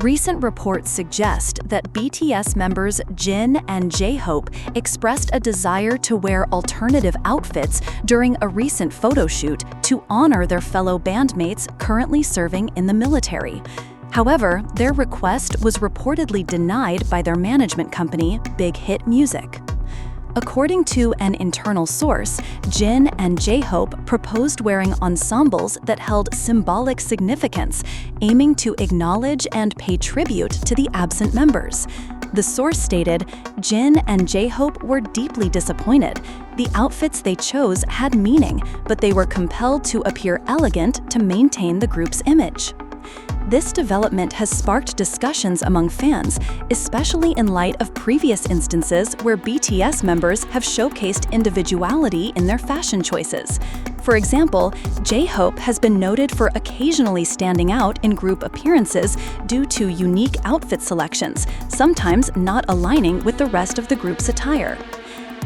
Recent reports suggest that BTS members Jin and J-Hope expressed a desire to wear alternative outfits during a recent photo shoot to honor their fellow bandmates currently serving in the military. However, their request was reportedly denied by their management company, BigHit Music. According to an internal source, Jin and J-Hope proposed wearing ensembles that held symbolic significance, aiming to acknowledge and pay tribute to the absent members. The source stated, Jin and J-Hope were deeply disappointed. The outfits they chose had meaning, but they were compelled to appear elegant to maintain the group's image. This development has sparked discussions among fans, especially in light of previous instances where BTS members have showcased individuality in their fashion choices. For example, J-Hope has been noted for occasionally standing out in group appearances due to unique outfit selections, sometimes not aligning with the rest of the group's attire.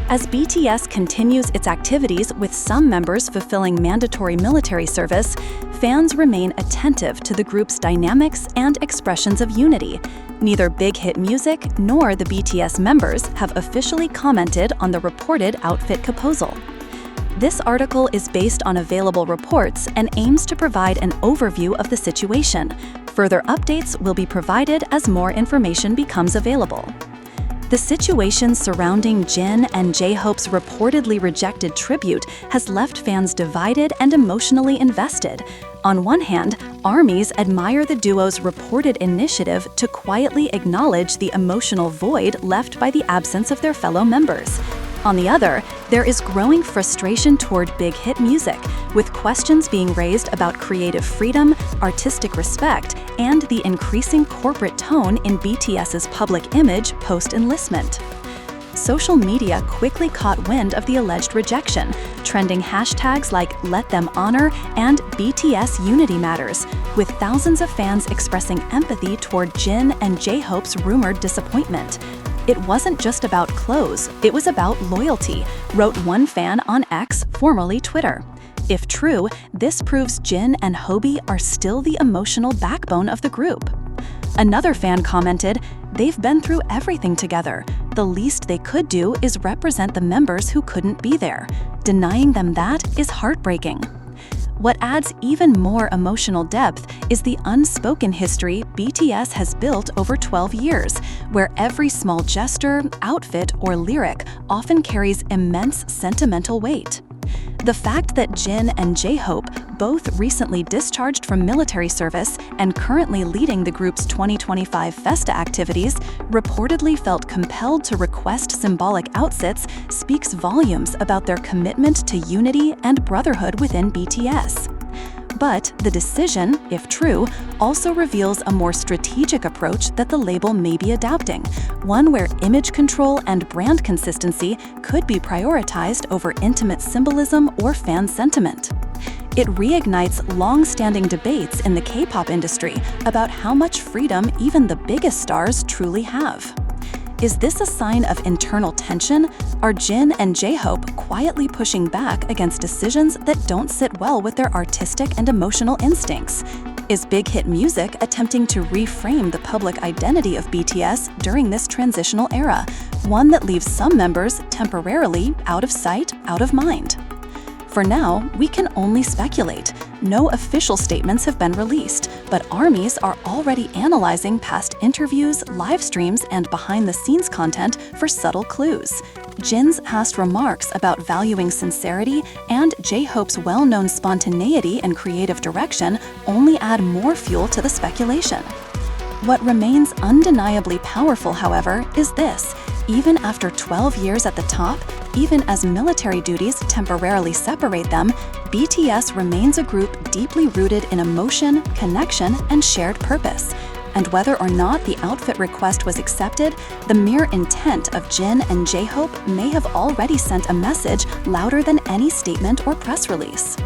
As BTS continues its activities with some members fulfilling mandatory military service, fans remain attentive to the group's dynamics and expressions of unity. Neither BigHit Music nor the BTS members have officially commented on the reported outfit proposal. This article is based on available reports and aims to provide an overview of the situation. Further updates will be provided as more information becomes available. The situation surrounding Jin and J-Hope's reportedly rejected tribute has left fans divided and emotionally invested. On one hand, ARMYs admire the duo's reported initiative to quietly acknowledge the emotional void left by the absence of their fellow members. On the other, there is growing frustration toward BigHit Music, with questions being raised about creative freedom, artistic respect, and the increasing corporate tone in BTS's public image post-enlistment. Social media quickly caught wind of the alleged rejection, trending hashtags like #LetThemHonor and BTS Unity Matters, with thousands of fans expressing empathy toward Jin and J-Hope's rumored disappointment. It wasn't just about clothes, it was about loyalty, wrote one fan on X, formerly Twitter. If true, this proves Jin and Hobi are still the emotional backbone of the group. Another fan commented, "They've been through everything together. The least they could do is represent the members who couldn't be there. Denying them that is heartbreaking." What adds even more emotional depth is the unspoken history BTS has built over 12 years, where every small gesture, outfit, or lyric often carries immense sentimental weight. The fact that Jin and J-Hope, both recently discharged from military service and currently leading the group's 2025 Festa activities, reportedly felt compelled to request symbolic outfits speaks volumes about their commitment to unity and brotherhood within BTS. But the decision, if true, also reveals a more strategic approach that the label may be adopting, one where image control and brand consistency could be prioritized over intimate symbolism or fan sentiment. It reignites long-standing debates in the K-pop industry about how much freedom even the biggest stars truly have. Is this a sign of internal tension? Are Jin and J-Hope quietly pushing back against decisions that don't sit well with their artistic and emotional instincts? Is BigHit Music attempting to reframe the public identity of BTS during this transitional era, one that leaves some members temporarily out of sight, out of mind? For now, we can only speculate. No official statements have been released, but ARMYs are already analyzing past interviews, live streams, and behind-the-scenes content for subtle clues. Jin's past remarks about valuing sincerity and J-Hope's well-known spontaneity and creative direction only add more fuel to the speculation. What remains undeniably powerful, however, is this. Even after 12 years at the top, even as military duties temporarily separate them, BTS remains a group deeply rooted in emotion, connection, and shared purpose. And whether or not the outfit request was accepted, the mere intent of Jin and J-Hope may have already sent a message louder than any statement or press release.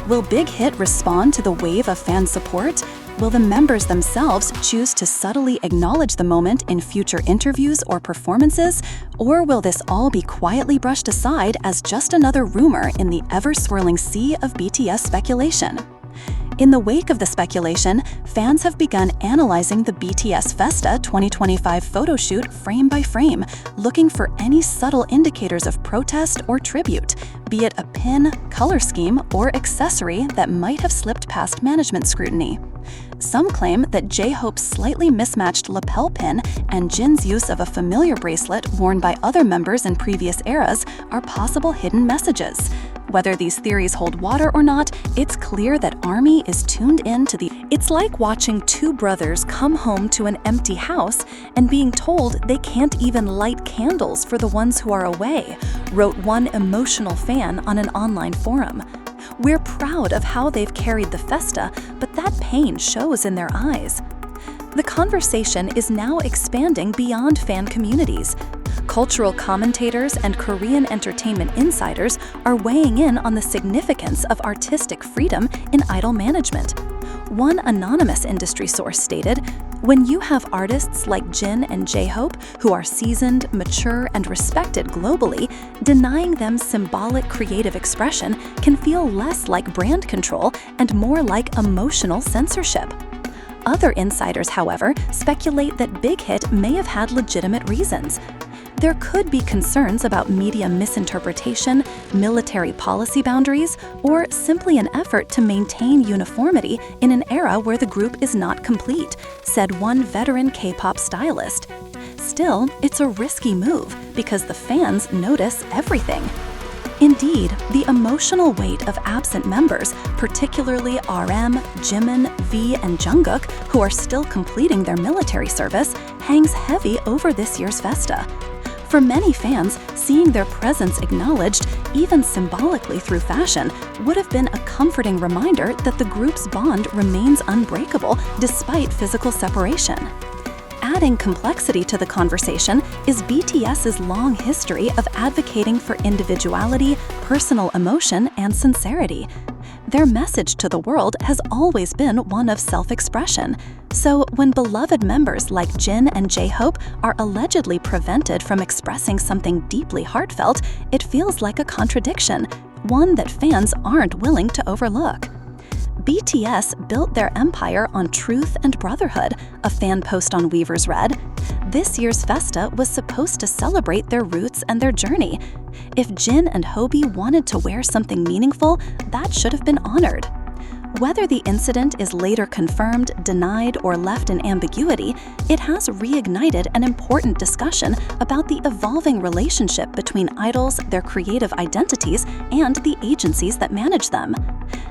Will BigHit respond to the wave of fan support? Will the members themselves choose to subtly acknowledge the moment in future interviews or performances? Or will this all be quietly brushed aside as just another rumor in the ever-swirling sea of BTS speculation? In the wake of the speculation, fans have begun analyzing the BTS Festa 2025 photo shoot frame by frame, looking for any subtle indicators of protest or tribute, be it a pin, color scheme, or accessory that might have slipped past management scrutiny. Some claim that J-Hope's slightly mismatched lapel pin and Jin's use of a familiar bracelet worn by other members in previous eras are possible hidden messages. Whether these theories hold water or not, it's clear that ARMY is tuned in to the... It's like watching two brothers come home to an empty house and being told they can't even light candles for the ones who are away, wrote one emotional fan on an online forum. We're proud of how they've carried the Festa, but that pain shows in their eyes. The conversation is now expanding beyond fan communities. Cultural commentators and Korean entertainment insiders are weighing in on the significance of artistic freedom in idol management. One anonymous industry source stated, "When you have artists like Jin and J-Hope, who are seasoned, mature, and respected globally, denying them symbolic creative expression can feel less like brand control and more like emotional censorship." Other insiders, however, speculate that BigHit may have had legitimate reasons. There could be concerns about media misinterpretation, military policy boundaries, or simply an effort to maintain uniformity in an era where the group is not complete, said one veteran K-pop stylist. Still, it's a risky move because the fans notice everything. Indeed, the emotional weight of absent members, particularly RM, Jimin, V, and Jungkook, who are still completing their military service, hangs heavy over this year's Festa. For many fans, seeing their presence acknowledged, even symbolically through fashion, would have been a comforting reminder that the group's bond remains unbreakable despite physical separation. Adding complexity to the conversation is BTS's long history of advocating for individuality, personal emotion, and sincerity. Their message to the world has always been one of self-expression. So when beloved members like Jin and J-Hope are allegedly prevented from expressing something deeply heartfelt, it feels like a contradiction, one that fans aren't willing to overlook. BTS built their empire on truth and brotherhood, a fan post on Weavers read. This year's Festa was supposed to celebrate their roots and their journey. If Jin and Hobi wanted to wear something meaningful, that should have been honored. Whether the incident is later confirmed, denied, or left in ambiguity, it has reignited an important discussion about the evolving relationship between idols, their creative identities, and the agencies that manage them.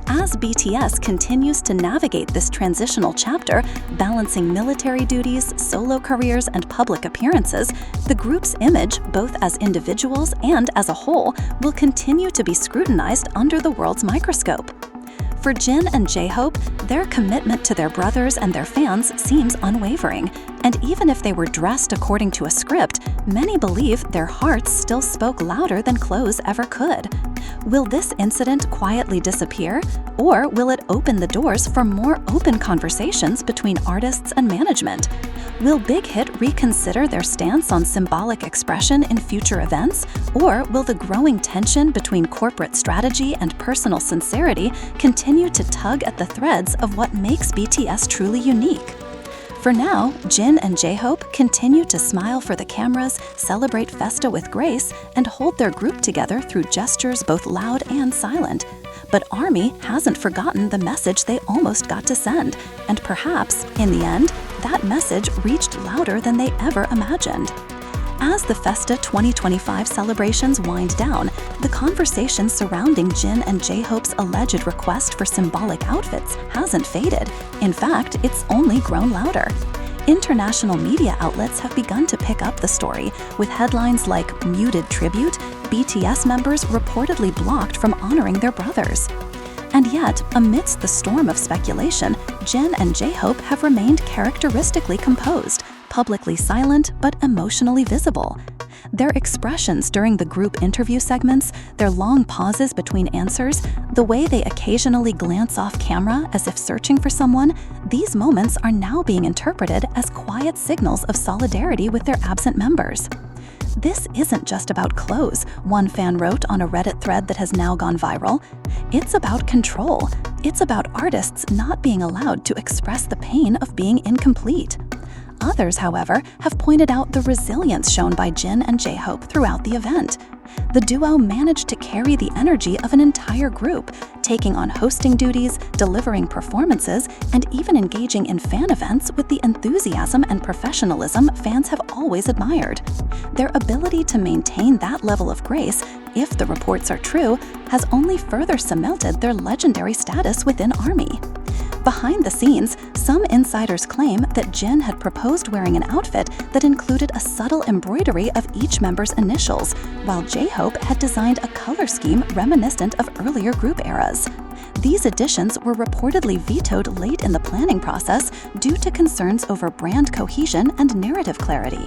As BTS continues to navigate this transitional chapter, balancing military duties, solo careers, and public appearances, the group's image, both as individuals and as a whole, will continue to be scrutinized under the world's microscope. For Jin and J-Hope, their commitment to their brothers and their fans seems unwavering, and even if they were dressed according to a script, many believe their hearts still spoke louder than clothes ever could. Will this incident quietly disappear, or will it open the doors for more open conversations between artists and management? Will BigHit reconsider their stance on symbolic expression in future events, or will the growing tension between corporate strategy and personal sincerity continue to tug at the threads of what makes BTS truly unique? For now, Jin and J-Hope continue to smile for the cameras, celebrate Festa with grace, and hold their group together through gestures both loud and silent. But ARMY hasn't forgotten the message they almost got to send, and perhaps, in the end, that message reached louder than they ever imagined. As the Festa 2025 celebrations wind down, the conversation surrounding Jin and J-Hope's alleged request for symbolic outfits hasn't faded. In fact, it's only grown louder. International media outlets have begun to pick up the story, with headlines like "Muted Tribute," BTS members reportedly blocked from honoring their brothers. And yet, amidst the storm of speculation, Jin and J-Hope have remained characteristically composed, publicly silent but emotionally visible. Their expressions during the group interview segments, their long pauses between answers, the way they occasionally glance off camera as if searching for someone, these moments are now being interpreted as quiet signals of solidarity with their absent members. This isn't just about clothes, one fan wrote on a Reddit thread that has now gone viral. It's about control. It's about artists not being allowed to express the pain of being incomplete. Others, however, have pointed out the resilience shown by Jin and J-Hope throughout the event. The duo managed to carry the energy of an entire group, taking on hosting duties, delivering performances, and even engaging in fan events with the enthusiasm and professionalism fans have always admired. Their ability to maintain that level of grace, if the reports are true, has only further cemented their legendary status within ARMY. Behind the scenes, some insiders claim that Jin had proposed wearing an outfit that included a subtle embroidery of each member's initials, while J-Hope had designed a color scheme reminiscent of earlier group eras. These additions were reportedly vetoed late in the planning process due to concerns over brand cohesion and narrative clarity.